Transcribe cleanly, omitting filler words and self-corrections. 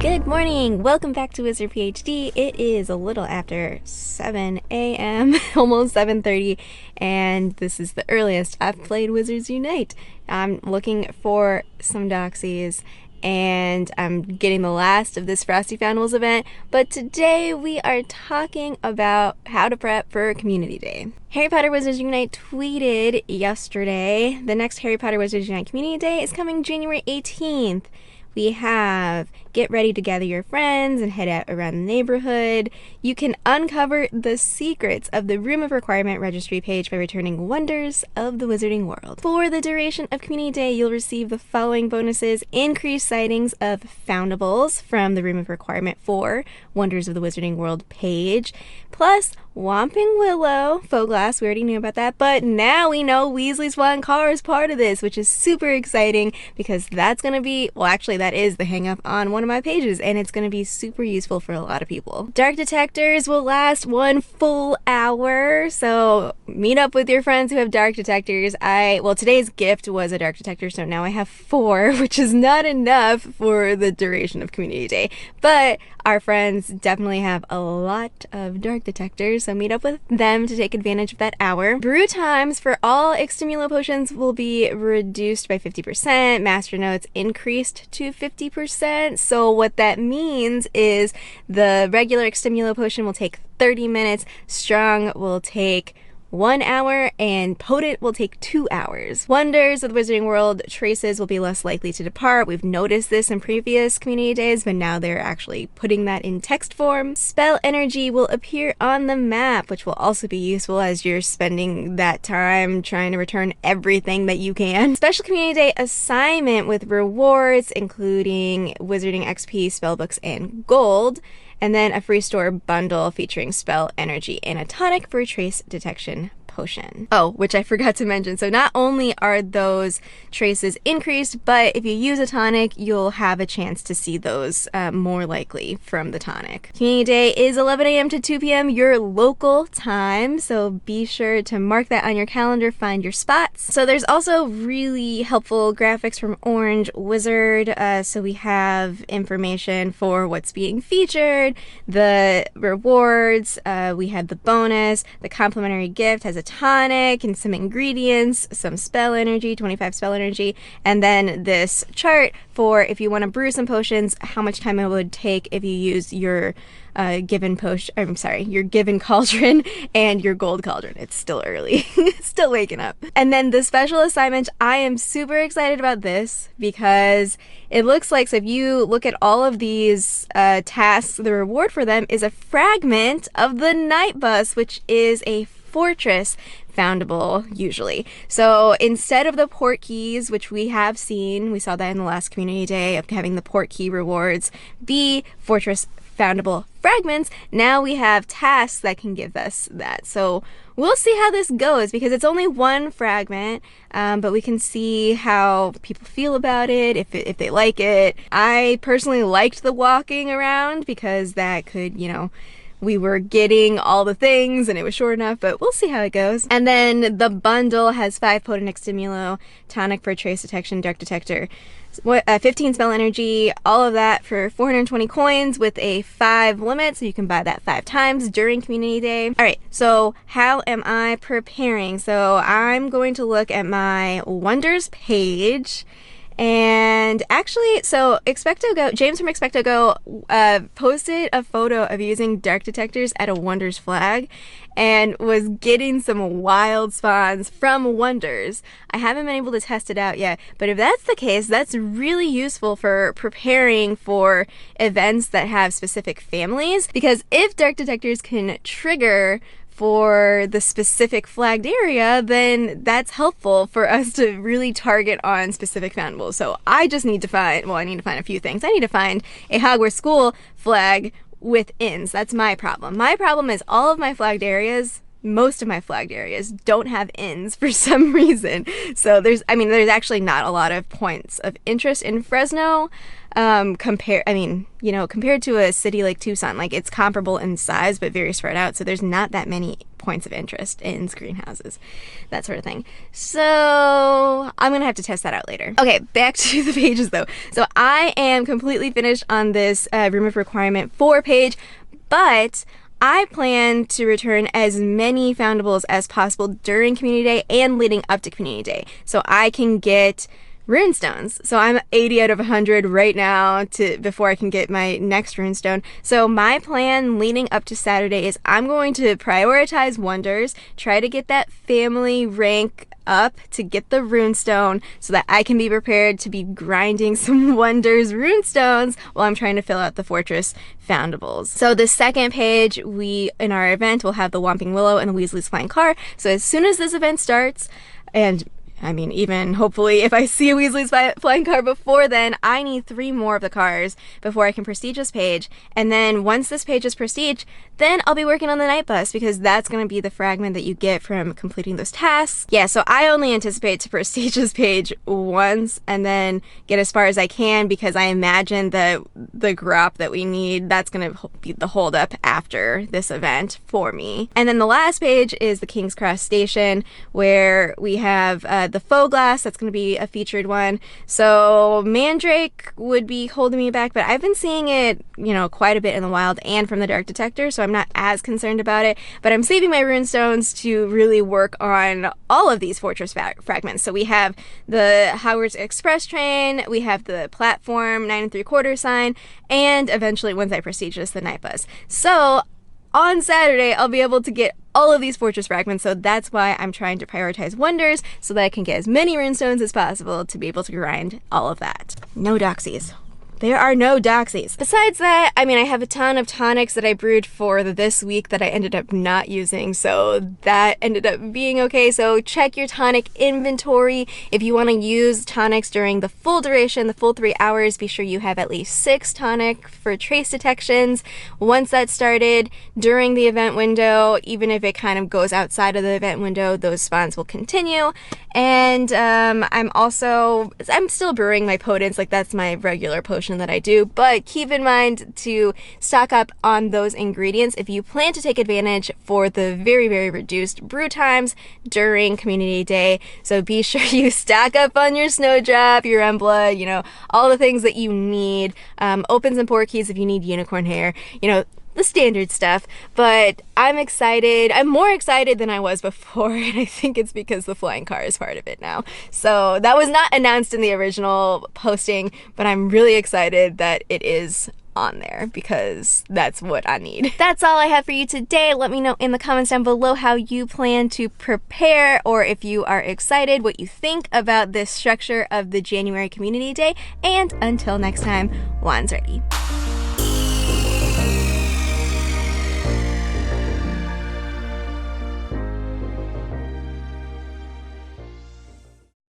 Good morning! Welcome back to WizardPhD. It is a little after 7 a.m., almost 7:30, and this is the earliest I've played Wizards Unite. I'm looking for some doxies, and I'm getting the last of this Frosty Foundables event, but today we are talking about how to prep for Community Day. Harry Potter Wizards Unite tweeted yesterday, the next Harry Potter Wizards Unite Community Day is coming January 18th. We have get ready to gather your friends and head out around the neighborhood. You can uncover the secrets of the Room of Requirement registry page by returning Wonders of the Wizarding World. For the duration of Community Day, you'll receive the following bonuses: increased sightings of Foundables from the Room of Requirement for Wonders of the Wizarding World page, plus Whomping Willow, faux glass, we already knew about that, but now we know Weasley's Wand Car is part of this, which is super exciting because that's going to be, well actually that is the hang up on one of my pages, and it's going to be super useful for a lot of people. Dark detectors will last 1 full hour, so meet up with your friends who have dark detectors. Well, today's gift was a dark detector, so now I have 4, which is not enough for the duration of Community Day, but our friends definitely have a lot of dark detectors, so meet up with them to take advantage of that hour. Brew times for all Extimulo potions will be reduced by 50%, Master Notes increased to 50%, so what that means is the regular Extimulo potion will take 30 minutes, Strong will take 1 hour, and Potent will take 2 hours. Wonders of the Wizarding World traces will be less likely to depart. We've noticed this in previous Community Days, but now they're actually putting that in text form. Spell energy will appear on the map, which will also be useful as you're spending that time trying to return everything that you can. Special Community Day assignment with rewards, including Wizarding XP, spellbooks, and gold. And then a free store bundle featuring spell energy and a tonic for a trace detection potion. Oh, which I forgot to mention. So not only are those traces increased, but if you use a tonic, you'll have a chance to see those more likely from the tonic. Community Day is 11 a.m. to 2 p.m. your local time, so be sure to mark that on your calendar, find your spots. So there's also really helpful graphics from Orange Wizard. So we have information for what's being featured, the rewards, we have the bonus, the complimentary gift has a tonic and some ingredients, some spell energy, 25 spell energy, and then this chart for if you want to brew some potions, how much time it would take if you use your given cauldron and your gold cauldron. It's still early. Still waking up. And then the special assignment, I am super excited about this because it looks like, so if you look at all of these tasks, the reward for them is a fragment of the Night Bus, which is a fortress foundable usually. So instead of the port keys, which we have seen, we saw that in the last Community Day of having the port key rewards be fortress foundable fragments, now we have tasks that can give us that. So we'll see how this goes because it's only 1 fragment, but we can see how people feel about it, if they like it. I personally liked the walking around because that could, we were getting all the things and it was short enough, but we'll see how it goes. And then the bundle has 5 potent Extimulo, tonic for trace detection, dark detector, 15 spell energy, all of that for 420 coins with a 5 limit, so you can buy that 5 times during Community Day. All right, so how am I preparing? So I'm going to look at my Wonders page. And actually, so James from Expecto Go posted a photo of using dark detectors at a Wonders flag and was getting some wild spawns from Wonders. I haven't been able to test it out yet, but if that's the case, that's really useful for preparing for events that have specific families, because if dark detectors can trigger for the specific flagged area, then that's helpful for us to really target on specific foundables. So I just need to find, I need to find a few things. I need to find a Hogwarts school flag with inns. That's my problem. My problem is all of my flagged areas, most of my flagged areas don't have inns for some reason. So there's actually not a lot of points of interest in Fresno. Compared to a city like Tucson, like it's comparable in size but very spread out, so there's not that many points of interest in greenhouses, that sort of thing. So I'm gonna have to test that out later. Okay, back to the pages though. So I am completely finished on this Room of Requirement 4 page, but I plan to return as many foundables as possible during Community Day and leading up to Community Day, so I can get runestones. So I'm 80 out of 100 right now before I can get my next runestone. So my plan leading up to Saturday is I'm going to prioritize wonders, try to get that family rank up to get the runestone so that I can be prepared to be grinding some wonders runestones while I'm trying to fill out the fortress foundables. So the second page, in our event, we'll have the Whomping Willow and the Weasley's Flying Car. So as soon as this event starts, and I mean, even hopefully if I see a Weasley's Flying Car before then, I need 3 more of the cars before I can prestige this page. And then once this page is prestige, then I'll be working on the night bus, because that's going to be the fragment that you get from completing those tasks. Yeah, so I only anticipate to prestige this page once and then get as far as I can, because I imagine that the grop that we need, that's going to be the holdup after this event for me. And then the last page is the King's Cross Station, where we have the faux glass. That's going to be a featured one. So Mandrake would be holding me back, but I've been seeing it, you know, quite a bit in the wild and from the dark detector, so I'm not as concerned about it. But I'm saving my runestones to really work on all of these fortress fragments. So we have the Howard's Express train, we have the platform 9 3/4 sign, and eventually, once I prestige this, the night bus. So on Saturday, I'll be able to get all of these fortress fragments, so that's why I'm trying to prioritize wonders so that I can get as many runestones as possible to be able to grind all of that. No doxies. There are no doxies. Besides that, I mean, I have a ton of tonics that I brewed for this week that I ended up not using, so that ended up being okay. So check your tonic inventory. If you want to use tonics during the full duration, the full 3 hours, be sure you have at least 6 tonic for trace detections. Once that's started, during the event window, even if it kind of goes outside of the event window, those spawns will continue. And I'm still brewing my potents, like that's my regular potion that I do, but keep in mind to stock up on those ingredients if you plan to take advantage for the very, very reduced brew times during Community Day. So be sure you stock up on your Snowdrop, your Embla, you know, all the things that you need, opens and port keys if you need unicorn hair, you know, the standard stuff. But I'm excited. I'm more excited than I was before, and I think it's because the flying car is part of it now. So that was not announced in the original posting, but I'm really excited that it is on there because that's what I need. That's all I have for you today. Let me know in the comments down below how you plan to prepare, or if you are excited, what you think about this structure of the January Community Day. And until next time, Juan's ready.